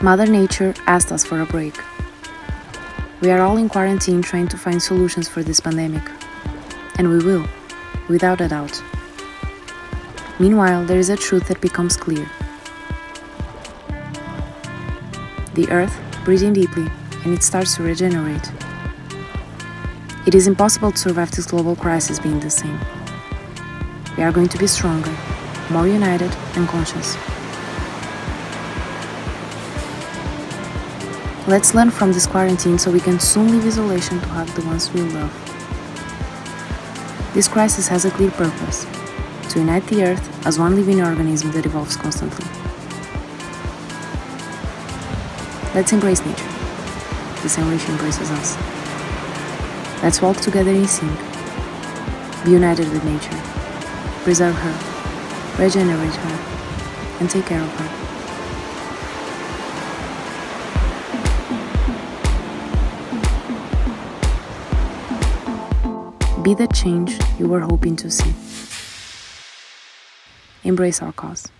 Mother Nature asked us for a break. We are all in quarantine trying to find solutions for this pandemic. And we will, without a doubt. Meanwhile, there is a truth that becomes clear. The Earth breathes in deeply and it starts to regenerate. It is impossible to survive this global crisis being the same. We are going to be stronger, more united and conscious. Let's learn from this quarantine so we can soon leave isolation to hug the ones we love. This crisis has a clear purpose: to unite the Earth as one living organism that evolves constantly. Let's embrace nature, the same way she embraces us. Let's walk together in sync, be united with nature, preserve her, regenerate her, and take care of her. Be the change you were hoping to see. Embrace our cause.